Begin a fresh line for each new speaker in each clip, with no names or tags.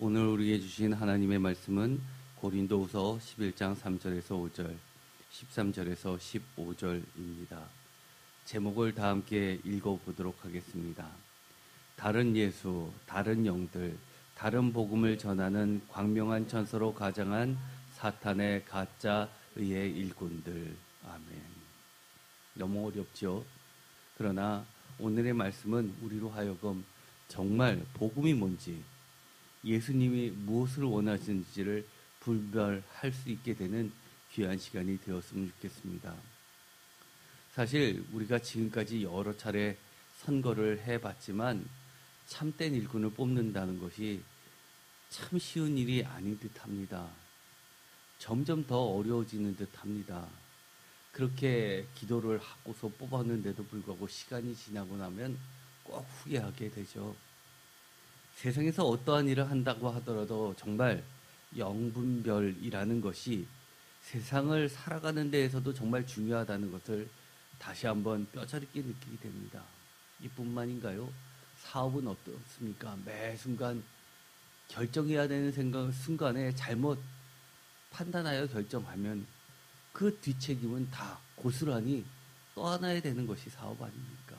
오늘 우리에게 주신 하나님의 말씀은 고린도후서 11장 3절에서 5절, 13절에서 15절입니다. 제목을 다 함께 읽어보도록 하겠습니다. 다른 예수, 다른 영들, 다른 복음을 전하는 광명한 천사로 가장한 사탄의 가짜 의의 일꾼들. 아멘. 너무 어렵죠? 그러나 오늘의 말씀은 우리로 하여금 정말 복음이 뭔지, 예수님이 무엇을 원하시는지를 분별할 수 있게 되는 귀한 시간이 되었으면 좋겠습니다. 사실 우리가 지금까지 여러 차례 선거를 해봤지만 참된 일꾼을 뽑는다는 것이 참 쉬운 일이 아닌 듯합니다. 점점 더 어려워지는 듯합니다. 그렇게 기도를 하고서 뽑았는데도 불구하고 시간이 지나고 나면 꼭 후회하게 되죠. 세상에서 어떠한 일을 한다고 하더라도 정말 영분별이라는 것이 세상을 살아가는 데에서도 정말 중요하다는 것을 다시 한번 뼈저리게 느끼게 됩니다. 이뿐만인가요? 사업은 어떻습니까? 매 순간 결정해야 되는 순간에 잘못 판단하여 결정하면 그 뒷책임은 다 고스란히 떠안아야 되는 것이 사업 아닙니까?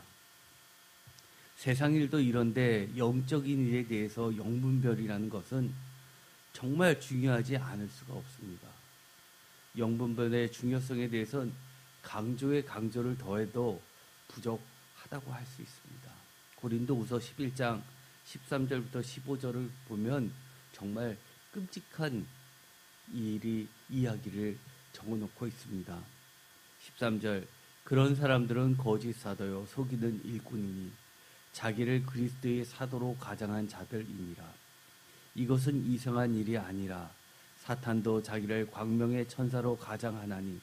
세상 일도 이런데 영적인 일에 대해서 영분별이라는 것은 정말 중요하지 않을 수가 없습니다. 영분별의 중요성에 대해서는 강조에 강조를 더해도 부족하다고 할 수 있습니다. 고린도후서 11장 13절부터 15절을 보면 정말 끔찍한 이야기를 적어놓고 있습니다. 13절, 그런 사람들은 거짓 사도요 속이는 일꾼이니 자기를 그리스도의 사도로 가장한 자들이니라. 이것은 이상한 일이 아니라 사탄도 자기를 광명의 천사로 가장하나니,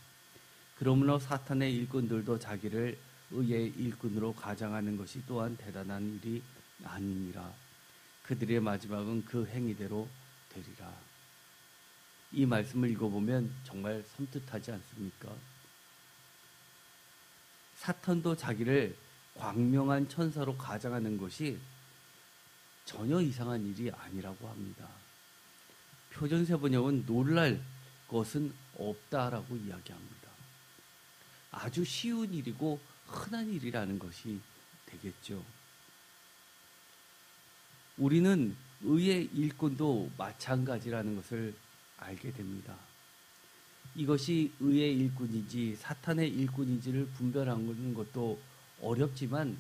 그러므로 사탄의 일꾼들도 자기를 의의 일꾼으로 가장하는 것이 또한 대단한 일이 아니니라. 그들의 마지막은 그 행위대로 되리라. 이 말씀을 읽어보면 정말 섬뜩하지 않습니까? 사탄도 자기를 광명한 천사로 가장하는 것이 전혀 이상한 일이 아니라고 합니다. 표준세 번역은 놀랄 것은 없다라고 이야기합니다. 아주 쉬운 일이고 흔한 일이라는 것이 되겠죠. 우리는 의의 일꾼도 마찬가지라는 것을 알게 됩니다. 이것이 의의 일꾼인지 사탄의 일꾼인지를 분별하는 것도 어렵지만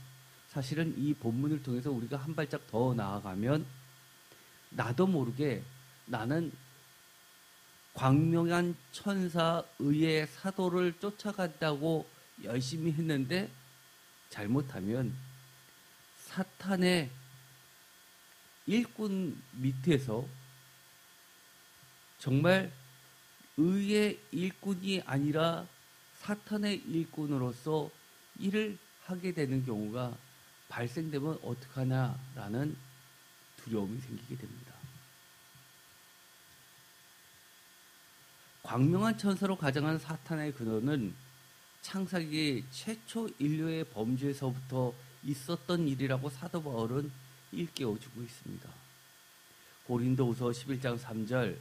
사실은 이 본문을 통해서 우리가 한 발짝 더 나아가면 나도 모르게 나는 광명한 천사 의의 사도를 쫓아간다고 열심히 했는데 잘못하면 사탄의 일꾼 밑에서 정말 의의 일꾼이 아니라 사탄의 일꾼으로서 일을 하게 되는 경우가 발생되면 어떡하냐라는 두려움이 생기게 됩니다. 광명한 천사로 가장한 사탄의 근원은 창세기 최초 인류의 범죄에서부터 있었던 일이라고 사도 바울은 일깨워주고 있습니다. 고린도후서 11장 3절,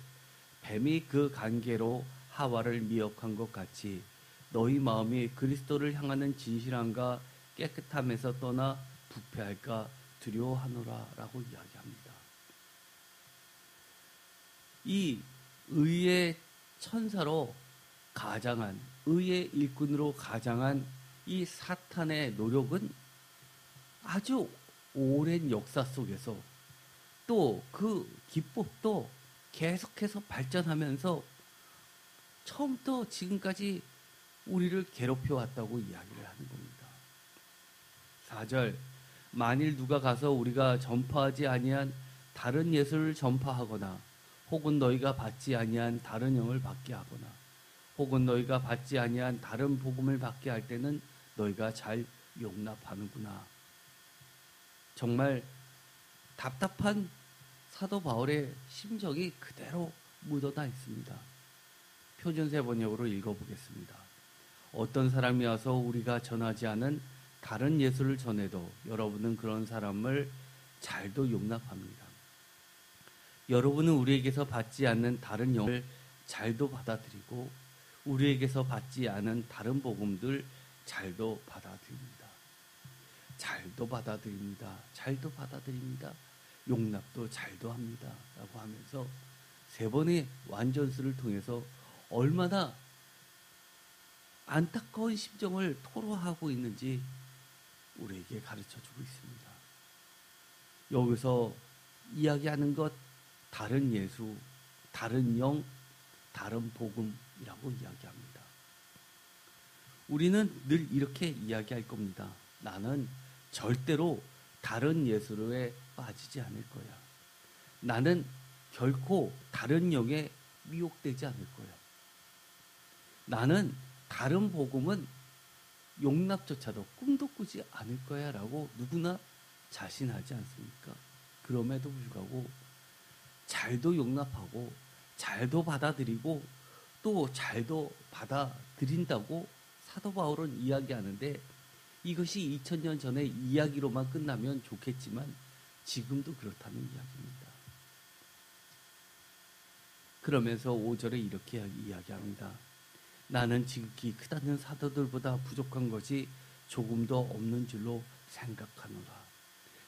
뱀이 그 관계로 하와를 미혹한 것 같이 너희 마음이 그리스도를 향하는 진실함과 깨끗함에서 떠나 부패할까 두려워하노라 라고 이야기합니다. 이 의의 천사로 가장한, 의의 일꾼으로 가장한 이 사탄의 노력은 아주 오랜 역사 속에서 또 그 기법도 계속해서 발전하면서 처음부터 지금까지 우리를 괴롭혀왔다고 이야기를 하는 겁니다. 4절, 만일 누가 가서 우리가 전파하지 아니한 다른 예수를 전파하거나 혹은 너희가 받지 아니한 다른 영을 받게 하거나 혹은 너희가 받지 아니한 다른 복음을 받게 할 때는 너희가 잘 용납하는구나. 정말 답답한 사도 바울의 심정이 그대로 묻어나 있습니다. 표준세 번역으로 읽어보겠습니다. 어떤 사람이 와서 우리가 전하지 않은 다른 예수를 전해도 여러분은 그런 사람을 잘도 용납합니다. 여러분은 우리에게서 받지 않는 다른 영을 잘도 받아들이고 우리에게서 받지 않은 다른 복음들 잘도 받아들입니다. 잘도 받아들입니다. 잘도 받아들입니다. 용납도 잘도 합니다. 라고 하면서 세 번의 완전수를 통해서 얼마나 안타까운 심정을 토로하고 있는지 우리에게 가르쳐주고 있습니다. 여기서 이야기하는 것, 다른 예수, 다른 영, 다른 복음이라고 이야기합니다. 우리는 늘 이렇게 이야기할 겁니다. 나는 절대로 다른 예수로에 빠지지 않을 거야. 나는 결코 다른 영에 미혹되지 않을 거야. 나는 다른 복음은 용납조차도 꿈도 꾸지 않을 거야 라고 누구나 자신하지 않습니까? 그럼에도 불구하고 잘도 용납하고 잘도 받아들이고 또 잘도 받아들인다고 사도 바울은 이야기하는데 이것이 2000년 전의 이야기로만 끝나면 좋겠지만 지금도 그렇다는 이야기입니다. 그러면서 5절에 이렇게 이야기합니다. 나는 지극히 크다는 사도들보다 부족한 것이 조금도 없는 줄로 생각하노라.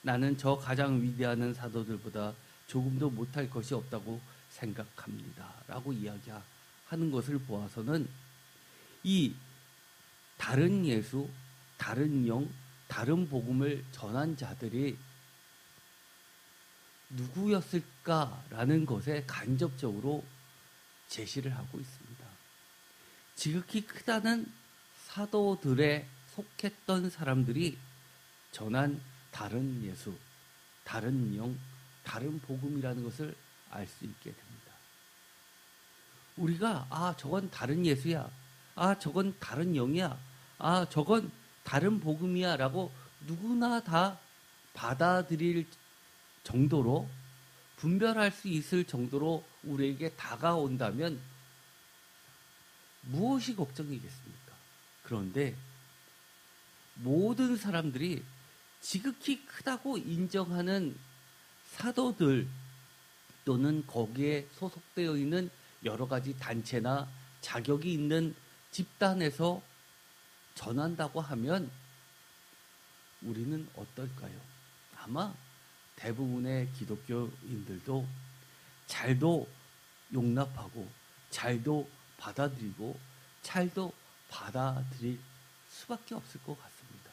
나는 저 가장 위대한 사도들보다 조금도 못할 것이 없다고 생각합니다. 라고 이야기하는 것을 보아서는 이 다른 예수, 다른 영, 다른 복음을 전한 자들이 누구였을까라는 것에 간접적으로 제시를 하고 있습니다. 지극히 크다는 사도들에 속했던 사람들이 전한 다른 예수, 다른 영, 다른 복음이라는 것을 알 수 있게 됩니다. 우리가 저건 다른 예수야, 저건 다른 영이야, 저건 다른 복음이야 라고 누구나 다 받아들일 정도로 분별할 수 있을 정도로 우리에게 다가온다면 무엇이 걱정이겠습니까? 그런데 모든 사람들이 지극히 크다고 인정하는 사도들 또는 거기에 소속되어 있는 여러 가지 단체나 자격이 있는 집단에서 전한다고 하면 우리는 어떨까요? 아마 대부분의 기독교인들도 잘도 용납하고 잘도 받아들이고 잘도 받아들일 수밖에 없을 것 같습니다.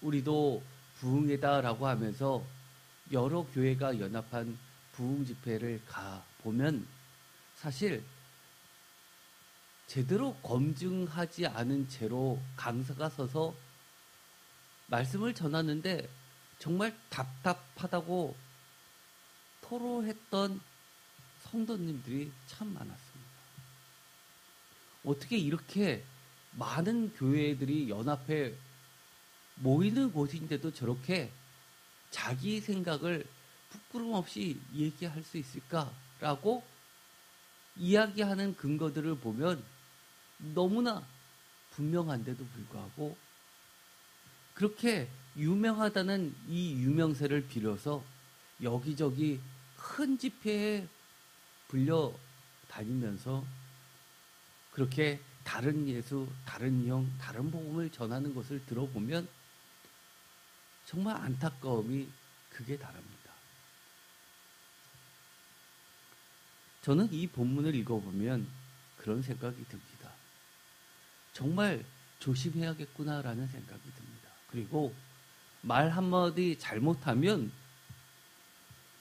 우리도 부흥회다라고 하면서 여러 교회가 연합한 부흥 집회를 가보면 사실 제대로 검증하지 않은 채로 강사가 서서 말씀을 전하는데 정말 답답하다고 토로했던 성도님들이 참 많았습니다. 어떻게 이렇게 많은 교회들이 연합해 모이는 곳인데도 저렇게 자기 생각을 부끄럼 없이 얘기할 수 있을까라고 이야기하는 근거들을 보면 너무나 분명한데도 불구하고 그렇게 유명하다는 이 유명세를 빌어서 여기저기 큰 집회에 불려 다니면서 그렇게 다른 예수, 다른 영, 다른 복음을 전하는 것을 들어보면 정말 안타까움이 극에 달합니다. 저는 이 본문을 읽어보면 그런 생각이 듭니다. 정말 조심해야겠구나라는 생각이 듭니다. 그리고 말 한마디 잘못하면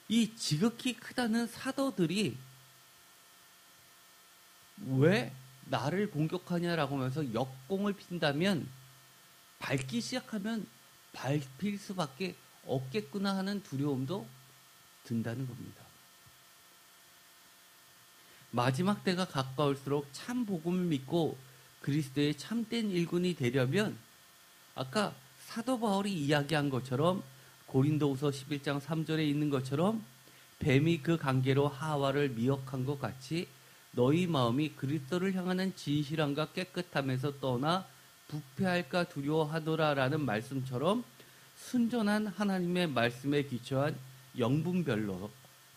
이 지극히 크다는 사도들이 왜 나를 공격하냐라고 하면서 역공을 핀다면 밟기 시작하면 밟힐 수밖에 없겠구나 하는 두려움도 든다는 겁니다. 마지막 때가 가까울수록 참 복음을 믿고 그리스도의 참된 일꾼이 되려면 아까 사도 바울이 이야기한 것처럼 고린도후서 11장 3절에 있는 것처럼 뱀이 그 관계로 하와를 미혹한 것 같이 너희 마음이 그리스도를 향하는 진실함과 깨끗함에서 떠나 부패할까 두려워하노라라는 말씀처럼 순전한 하나님의 말씀에 기초한 영분별로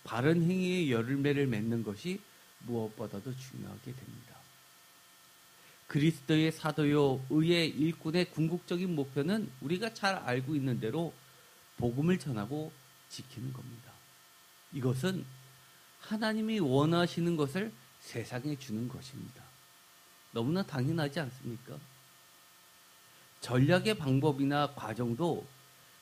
바른 행위의 열매를 맺는 것이 무엇보다도 중요하게 됩니다. 그리스도의 사도요 의의 일꾼의 궁극적인 목표는 우리가 잘 알고 있는 대로 복음을 전하고 지키는 겁니다. 이것은 하나님이 원하시는 것을 세상에 주는 것입니다. 너무나 당연하지 않습니까? 전략의 방법이나 과정도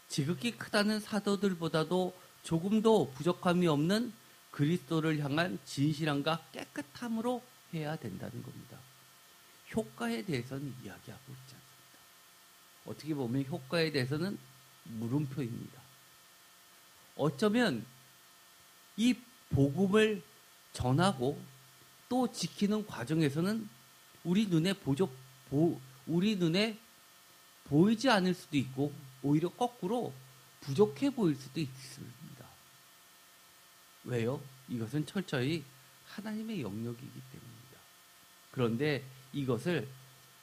지극히 크다는 사도들보다도 조금도 부족함이 없는 그리스도를 향한 진실함과 깨끗함으로 해야 된다는 겁니다. 효과에 대해서는 이야기하고 있지 않습니다. 어떻게 보면 효과에 대해서는 물음표입니다. 어쩌면 이 복음을 전하고 또 지키는 과정에서는 우리 눈에 보이지 않을 수도 있고 오히려 거꾸로 부족해 보일 수도 있습니다. 왜요? 이것은 철저히 하나님의 영역이기 때문입니다. 그런데 이것을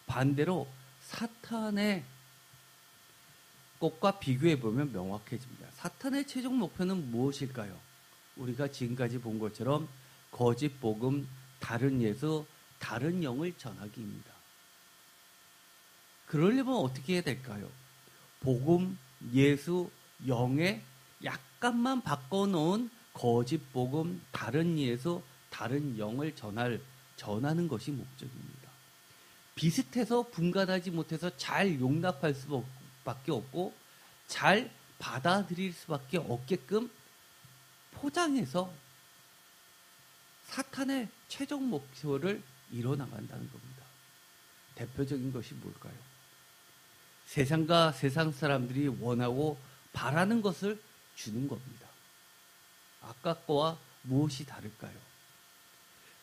반대로 사탄의 것과 비교해 보면 명확해집니다. 사탄의 최종 목표는 무엇일까요? 우리가 지금까지 본 것처럼 거짓 복음, 다른 예수, 다른 영을 전하기입니다. 그러려면 어떻게 해야 될까요? 복음, 예수, 영에 약간만 바꿔놓은 거짓 복음, 다른 예수, 다른 영을 전하는 것이 목적입니다. 비슷해서 분간하지 못해서 잘 용납할 수밖에 없고 잘 받아들일 수밖에 없게끔 포장해서 사탄의 최종 목표를 이뤄나간다는 겁니다. 대표적인 것이 뭘까요? 세상과 세상 사람들이 원하고 바라는 것을 주는 겁니다. 아까 거와 무엇이 다를까요?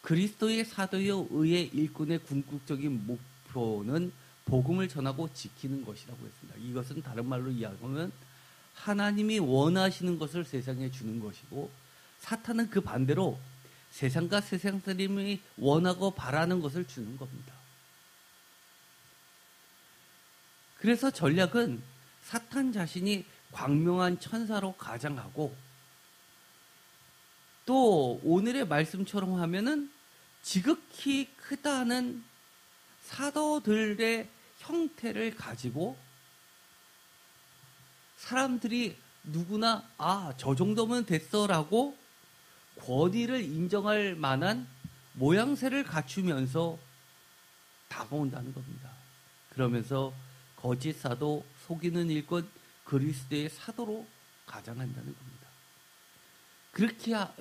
그리스도의 사도요 의의 일꾼의 궁극적인 목표는 복음을 전하고 지키는 것이라고 했습니다. 이것은 다른 말로 이야기하면 하나님이 원하시는 것을 세상에 주는 것이고 사탄은 그 반대로 세상과 세상 사람이 원하고 바라는 것을 주는 겁니다. 그래서 전략은 사탄 자신이 광명한 천사로 가장하고 또 오늘의 말씀처럼 하면은 지극히 크다는 사도들의 형태를 가지고 사람들이 누구나 저 정도면 됐어라고 권위를 인정할 만한 모양새를 갖추면서 다가온다는 겁니다. 그러면서 거짓 사도, 속이는 일꾼, 그리스도의 사도로 가장한다는 겁니다.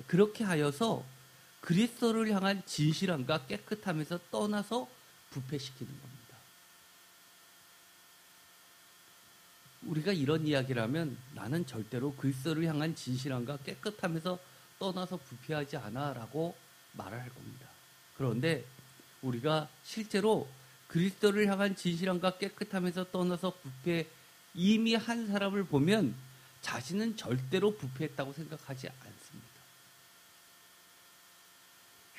그렇게 하여서 그리스도를 향한 진실함과 깨끗함에서 떠나서 부패시키는 겁니다. 우리가 이런 이야기를 하면 나는 절대로 그리스도를 향한 진실함과 깨끗함에서 떠나서 부패하지 않아 라고 말을 할 겁니다. 그런데 우리가 실제로 그리스도를 향한 진실함과 깨끗함에서 떠나서 부패 이미 한 사람을 보면 자신은 절대로 부패했다고 생각하지 않습니다.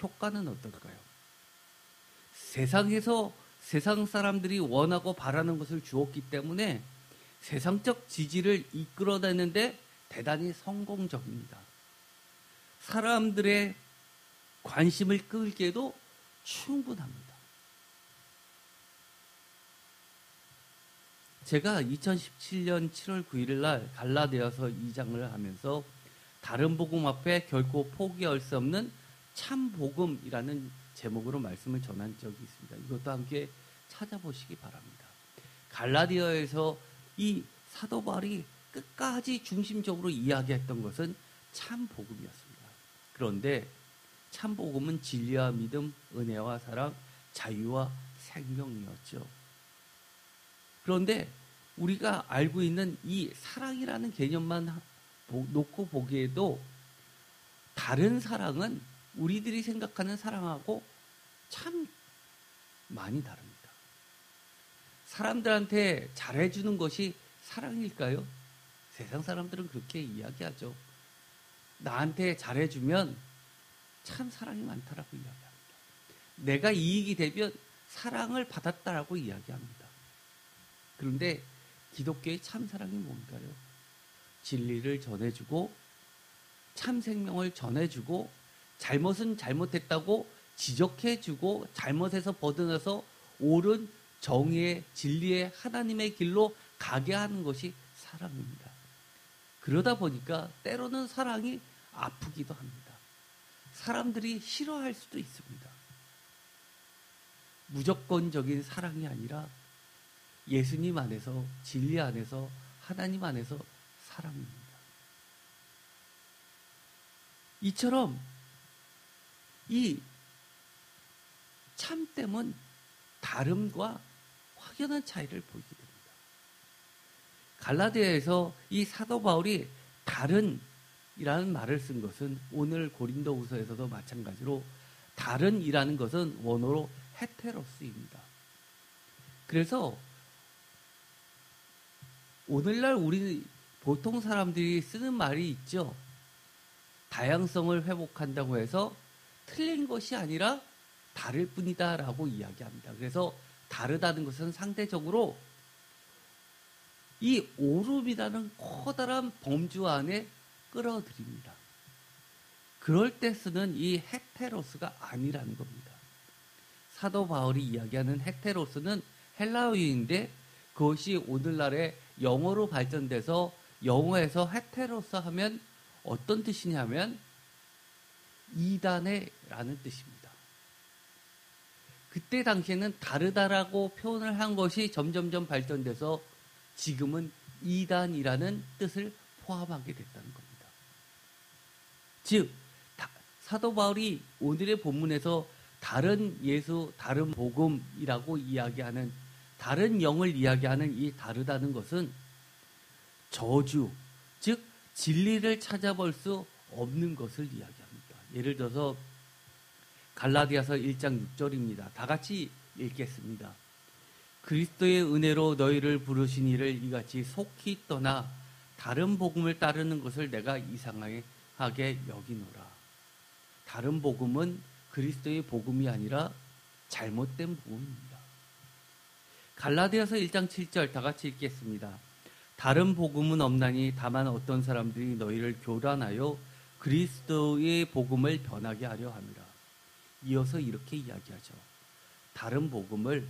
효과는 어떨까요? 세상에서 세상 사람들이 원하고 바라는 것을 주었기 때문에 세상적 지지를 이끌어내는데 대단히 성공적입니다. 사람들의 관심을 끌기에도 충분합니다. 제가 2017년 7월 9일 날 갈라디아서 2장을 하면서 다른 복음 앞에 결코 포기할 수 없는 참 복음이라는 제목으로 말씀을 전한 적이 있습니다. 이것도 함께 찾아보시기 바랍니다. 갈라디아에서 이 사도 바울이 끝까지 중심적으로 이야기했던 것은 참 복음이었습니다. 그런데 참 복음은 진리와 믿음, 은혜와 사랑, 자유와 생명이었죠. 그런데 우리가 알고 있는 이 사랑이라는 개념만 놓고 보기에도 다른 사랑은 우리들이 생각하는 사랑하고 참 많이 다릅니다. 사람들한테 잘해주는 것이 사랑일까요? 세상 사람들은 그렇게 이야기하죠. 나한테 잘해주면 참 사랑이 많다라고 이야기합니다. 내가 이익이 되면 사랑을 받았다라고 이야기합니다. 그런데 기독교의 참 사랑이 뭔가요? 진리를 전해주고 참 생명을 전해주고 잘못은 잘못했다고 지적해주고 잘못에서 벗어나서 옳은 정의의 진리의 하나님의 길로 가게 하는 것이 사랑입니다. 그러다 보니까 때로는 사랑이 아프기도 합니다. 사람들이 싫어할 수도 있습니다. 무조건적인 사랑이 아니라 예수님 안에서, 진리 안에서, 하나님 안에서 사랑입니다. 이처럼 이 참됨은 다름과 확연한 차이를 보이게 됩니다. 갈라디아에서 이 사도 바울이 다른이라는 말을 쓴 것은 오늘 고린도후서에서도 마찬가지로 다른이라는 것은 원어로 헤테로스입니다. 그래서 오늘날 우리 보통 사람들이 쓰는 말이 있죠. 다양성을 회복한다고 해서 틀린 것이 아니라 다를 뿐이다 라고 이야기합니다. 그래서 다르다는 것은 상대적으로 이 오름이라는 커다란 범주 안에 끌어들입니다. 그럴 때 쓰는 이 헤테로스가 아니라는 겁니다. 사도 바울이 이야기하는 헤테로스는 헬라어인데 그것이 오늘날의 영어로 발전돼서 영어에서 헤테로스 하면 어떤 뜻이냐면 이단해라는 뜻입니다. 그때 당시에는 다르다라고 표현을 한 것이 점점점 발전돼서 지금은 이단이라는 뜻을 포함하게 됐다는 겁니다. 즉 사도 바울이 오늘의 본문에서 다른 예수, 다른 복음이라고 이야기하는 다른 영을 이야기하는 이 다르다는 것은 저주, 즉 진리를 찾아볼 수 없는 것을 이야기합니다. 예를 들어서 갈라디아서 1장 6절입니다. 다 같이 읽겠습니다. 그리스도의 은혜로 너희를 부르신 이를 이같이 속히 떠나 다른 복음을 따르는 것을 내가 이상하게 여기노라. 다른 복음은 그리스도의 복음이 아니라 잘못된 복음입니다. 갈라디아서 1장 7절 다 같이 읽겠습니다. 다른 복음은 없나니 다만 어떤 사람들이 너희를 교란하여 그리스도의 복음을 변하게 하려 함이라. 이어서 이렇게 이야기하죠. 다른 복음을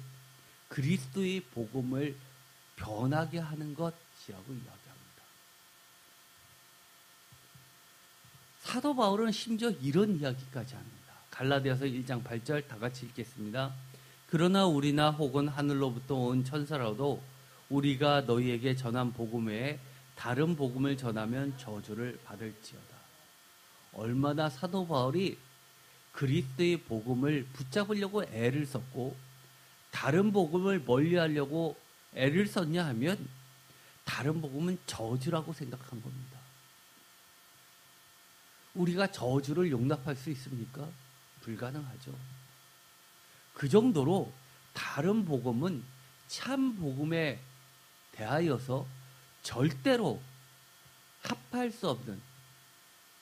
그리스도의 복음을 변하게 하는 것이라고 이야기합니다. 사도 바울은 심지어 이런 이야기까지 합니다. 갈라디아서 1장 8절 다 같이 읽겠습니다. 그러나 우리나 혹은 하늘로부터 온 천사라도 우리가 너희에게 전한 복음 외에 다른 복음을 전하면 저주를 받을지어다. 얼마나 사도 바울이 그리스도의 복음을 붙잡으려고 애를 썼고 다른 복음을 멀리하려고 애를 썼냐 하면 다른 복음은 저주라고 생각한 겁니다. 우리가 저주를 용납할 수 있습니까? 불가능하죠. 그 정도로 다른 복음은 참 복음에 대하여서 절대로 합할 수 없는,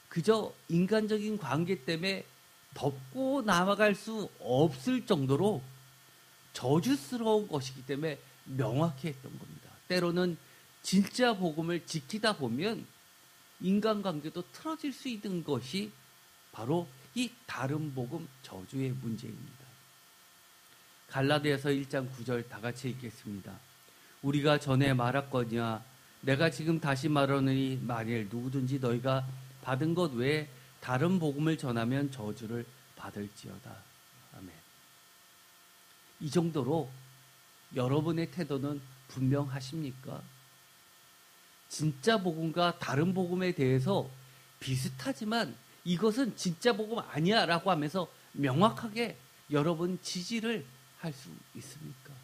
그저 인간적인 관계 때문에 덮고 나아갈 수 없을 정도로 저주스러운 것이기 때문에 명확히 했던 겁니다. 때로는 진짜 복음을 지키다 보면 인간관계도 틀어질 수 있는 것이 바로 이 다른 복음 저주의 문제입니다. 갈라디아서 1장 9절 다 같이 읽겠습니다. 우리가 전에 말했거니와 내가 지금 다시 말하노니 만일 누구든지 너희가 받은 것 외에 다른 복음을 전하면 저주를 받을지어다. 아멘. 이 정도로 여러분의 태도는 분명하십니까? 진짜 복음과 다른 복음에 대해서 비슷하지만 이것은 진짜 복음 아니야 라고 하면서 명확하게 여러분 지지를 할 수 있습니까?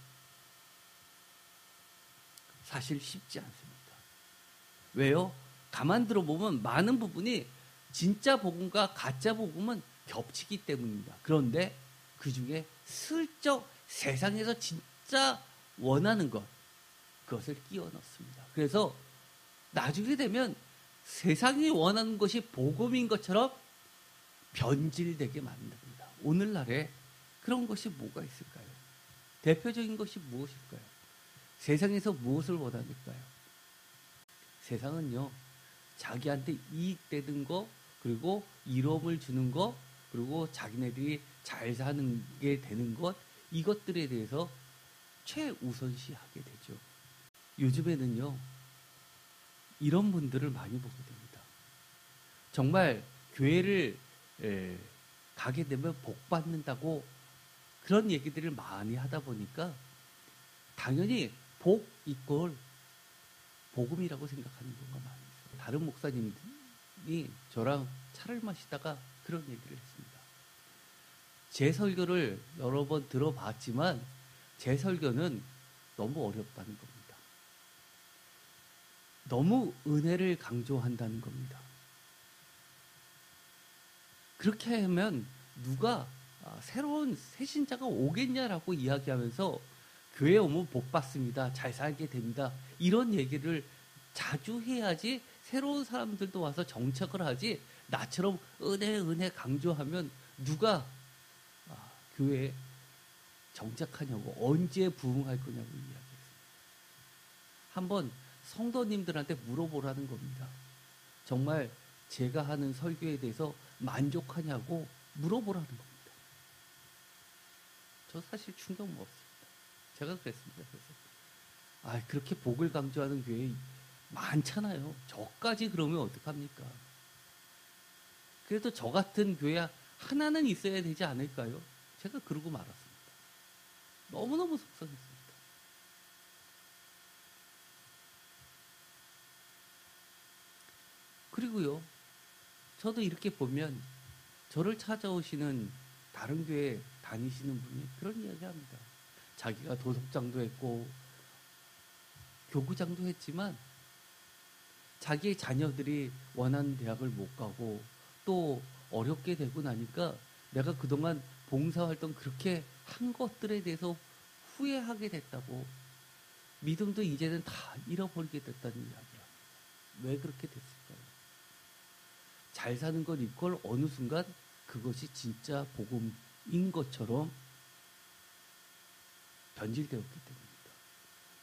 사실 쉽지 않습니다. 왜요? 가만 들어보면 많은 부분이 진짜 복음과 가짜 복음은 겹치기 때문입니다. 그런데 그 중에 슬쩍 세상에서 진짜 원하는 것, 그것을 끼워 넣습니다. 그래서 나중에 되면 세상이 원하는 것이 복음인 것처럼 변질되게 만듭니다. 오늘날에 그런 것이 뭐가 있을까요? 대표적인 것이 무엇일까요? 세상에서 무엇을 원하니까요? 세상은요, 자기한테 이익되는 거, 그리고 이로움을 주는 것, 그리고 자기네들이 잘 사는 게 되는 것, 이것들에 대해서 최우선시하게 되죠. 요즘에는요, 이런 분들을 많이 보게 됩니다. 정말 교회를 가게 되면 복 받는다고 그런 얘기들을 많이 하다 보니까 당연히 복 이꼴 복음이라고 생각하는 경우가 많아요. 다른 목사님이 저랑 차를 마시다가 그런 얘기를 했습니다. 제 설교를 여러 번 들어봤지만 제 설교는 너무 어렵다는 겁니다. 너무 은혜를 강조한다는 겁니다. 그렇게 하면 누가 새로운 새신자가 오겠냐라고 이야기하면서 교회 오면 복 받습니다. 잘 살게 됩니다. 이런 얘기를 자주 해야지 새로운 사람들도 와서 정착을 하지, 나처럼 은혜 강조하면 누가 교회에 정착하냐고, 언제 부흥할 거냐고 이야기했습니다. 한번 성도님들한테 물어보라는 겁니다. 정말 제가 하는 설교에 대해서 만족하냐고 물어보라는 겁니다. 저 사실 충격 먹었습니다. 제가 그랬습니다. 그래서 그렇게 복을 강조하는 교회 많잖아요. 저까지 그러면 어떡합니까? 그래도 저 같은 교회 하나는 있어야 되지 않을까요? 제가 그러고 말았습니다. 너무너무 속상했습니다. 그리고요, 저도 이렇게 보면 저를 찾아오시는 다른 교회 다니시는 분이 그런 이야기 합니다. 자기가 도석장도 했고 교구장도 했지만 자기의 자녀들이 원하는 대학을 못 가고 또 어렵게 되고 나니까 내가 그동안 봉사활동 그렇게 한 것들에 대해서 후회하게 됐다고, 믿음도 이제는 다 잃어버리게 됐다는 이야기야. 왜 그렇게 됐을까요? 잘 사는 것 이꼴 어느 순간 그것이 진짜 복음인 것처럼 변질되었기 때문입니다.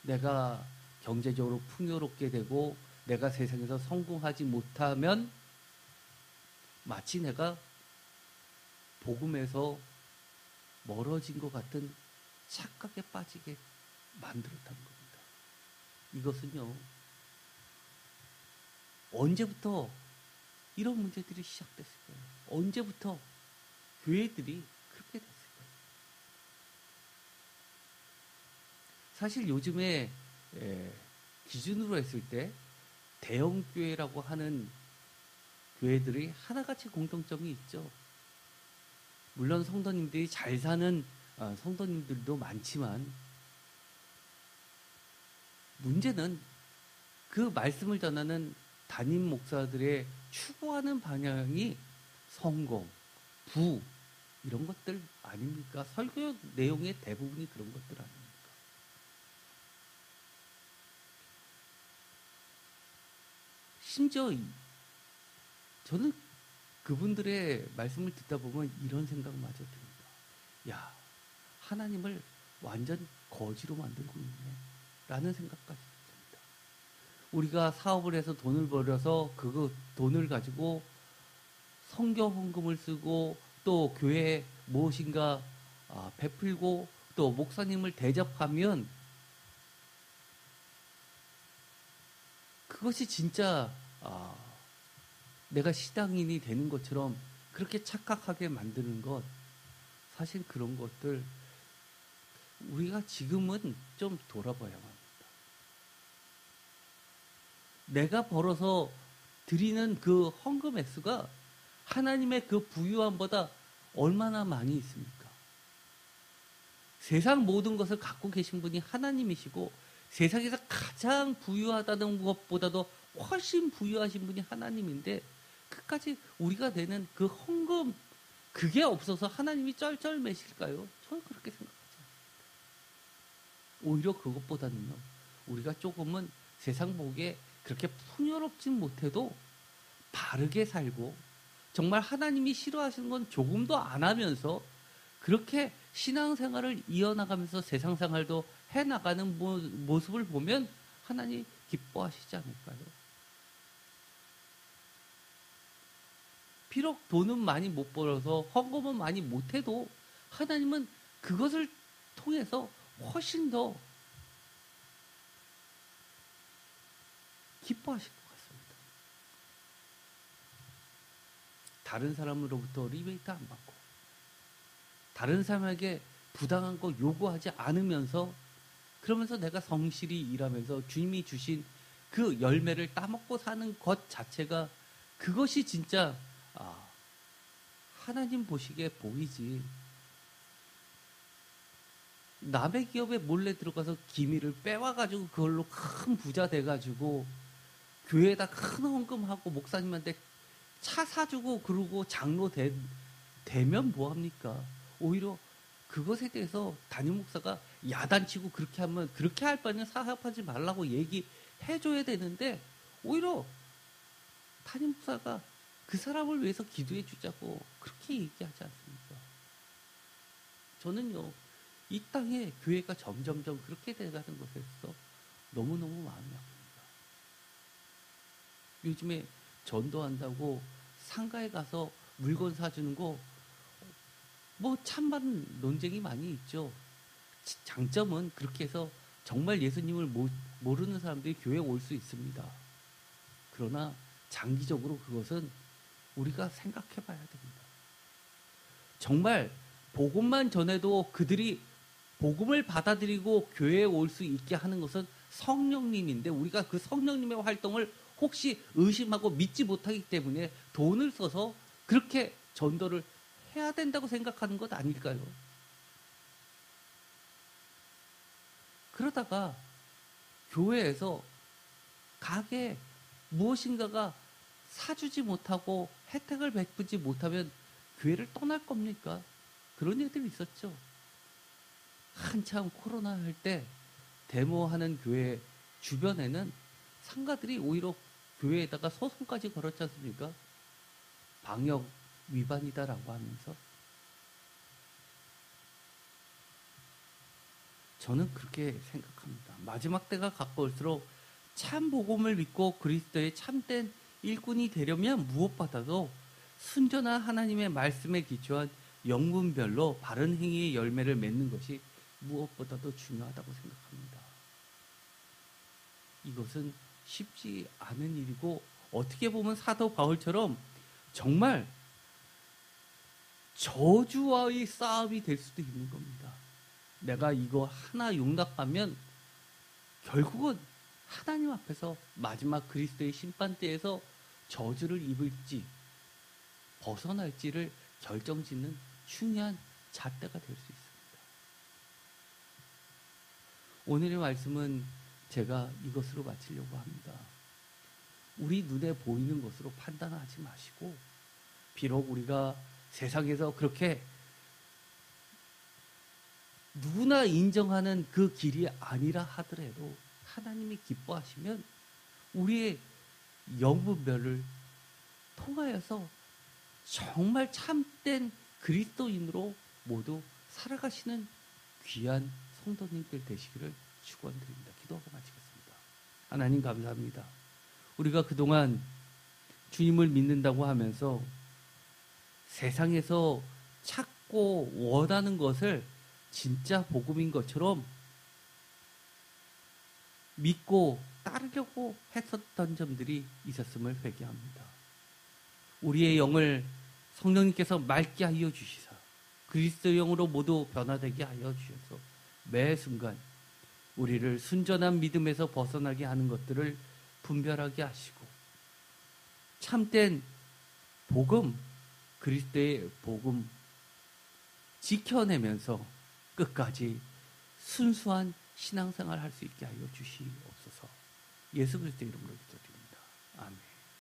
내가 경제적으로 풍요롭게 되고 내가 세상에서 성공하지 못하면 마치 내가 복음에서 멀어진 것 같은 착각에 빠지게 만들었다는 겁니다. 이것은요, 언제부터 이런 문제들이 시작됐을까요? 언제부터 교회들이 그렇게 됐을까요? 사실 요즘에 기준으로 했을 때 대형교회라고 하는 교회들이 하나같이 공통점이 있죠. 물론 성도님들이 잘 사는 성도님들도 많지만 문제는 그 말씀을 전하는 담임 목사들의 추구하는 방향이 성공, 부 이런 것들 아닙니까? 설교 내용의 대부분이 그런 것들 아닙니까? 심지어 저는 그분들의 말씀을 듣다 보면 이런 생각마저 듭니다. 야, 하나님을 완전 거지로 만들고 있네 라는 생각까지 듭니다. 우리가 사업을 해서 돈을 벌여서 그 돈을 가지고 성교 헌금을 쓰고 또 교회에 무엇인가 베풀고 또 목사님을 대접하면 그것이 진짜 내가 시당인이 되는 것처럼 그렇게 착각하게 만드는 것, 사실 그런 것들 우리가 지금은 좀 돌아봐야만 합니다. 내가 벌어서 드리는 그 헌금 액수가 하나님의 그 부유함보다 얼마나 많이 있습니까? 세상 모든 것을 갖고 계신 분이 하나님이시고 세상에서 가장 부유하다는 것보다도 훨씬 부유하신 분이 하나님인데 끝까지 우리가 내는 그 헌금, 그게 없어서 하나님이 쩔쩔매실까요? 저는 그렇게 생각하지 않습니다. 오히려 그것보다는요, 우리가 조금은 세상 보기에 그렇게 풍요롭진 못해도 바르게 살고 정말 하나님이 싫어하시는 건 조금도 안 하면서 그렇게 신앙생활을 이어나가면서 세상생활도 해나가는 모습을 보면 하나님 기뻐하시지 않을까요? 비록 돈은 많이 못 벌어서 헌금은 많이 못해도 하나님은 그것을 통해서 훨씬 더 기뻐하실 것 같습니다. 다른 사람으로부터 리베이트 안 받고 다른 사람에게 부당한 거 요구하지 않으면서 그러면서 내가 성실히 일하면서 주님이 주신 그 열매를 따먹고 사는 것 자체가 그것이 진짜 하나님 보시기에 복이지. 남의 기업에 몰래 들어가서 기밀을 빼와가지고 그걸로 큰 부자 돼가지고 교회에다 큰 헌금하고 목사님한테 차 사주고 그러고 장로 되면 뭐합니까? 오히려 그것에 대해서 담임 목사가 야단치고 그렇게 하면 그렇게 할 바에는 사업하지 말라고 얘기해줘야 되는데 오히려 담임 목사가 그 사람을 위해서 기도해 주자고 그렇게 얘기하지 않습니까? 저는요 이 땅에 교회가 점점점 그렇게 돼가는 것에서 너무너무 마음이 아픕니다. 요즘에 전도한다고 상가에 가서 물건 사주는 거 뭐 찬반 논쟁이 많이 있죠. 장점은 그렇게 해서 정말 예수님을 모르는 사람들이 교회에 올 수 있습니다. 그러나 장기적으로 그것은 우리가 생각해 봐야 됩니다. 정말 복음만 전해도 그들이 복음을 받아들이고 교회에 올 수 있게 하는 것은 성령님인데 우리가 그 성령님의 활동을 혹시 의심하고 믿지 못하기 때문에 돈을 써서 그렇게 전도를 해야 된다고 생각하는 것 아닐까요? 그러다가 교회에서 가게 무엇인가가 사주지 못하고 혜택을 베푸지 못하면 교회를 떠날 겁니까? 그런 일들이 있었죠. 한참 코로나 할 때 데모하는 교회 주변에는 상가들이 오히려 교회에다가 소송까지 걸었지 않습니까? 방역 위반이다라고 하면서. 저는 그렇게 생각합니다. 마지막 때가 가까울수록 참 복음을 믿고 그리스도의 참된 일꾼이 되려면 무엇보다도 순전한 하나님의 말씀에 기초한 영분별로 바른 행위의 열매를 맺는 것이 무엇보다도 중요하다고 생각합니다. 이것은 쉽지 않은 일이고 어떻게 보면 사도 바울처럼 정말 저주와의 싸움이 될 수도 있는 겁니다. 내가 이거 하나 용납하면 결국은 하나님 앞에서 마지막 그리스도의 심판대에서 저주를 입을지 벗어날지를 결정짓는 중요한 잣대가 될 수 있습니다. 오늘의 말씀은 제가 이것으로 마치려고 합니다. 우리 눈에 보이는 것으로 판단하지 마시고 비록 우리가 세상에서 그렇게 누구나 인정하는 그 길이 아니라 하더라도 하나님이 기뻐하시면 우리의 영분별을 통하여서 정말 참된 그리스도인으로 모두 살아가시는 귀한 성도님들 되시기를 축원드립니다. 기도하고 마치겠습니다. 하나님 감사합니다. 우리가 그동안 주님을 믿는다고 하면서 세상에서 찾고 원하는 것을 진짜 복음인 것처럼 믿고 따르려고 했었던 점들이 있었음을 회개합니다. 우리의 영을 성령님께서 맑게 하여 주시사 그리스도의 영으로 모두 변화되게 하여 주셔서 매 순간 우리를 순전한 믿음에서 벗어나게 하는 것들을 분별하게 하시고 참된 복음, 그리스도의 복음 지켜내면서 끝까지 순수한 신앙생활 할 수 있게 하여 주시옵소서. 예수 그리스도의 이름으로 기도드립니다. 아멘.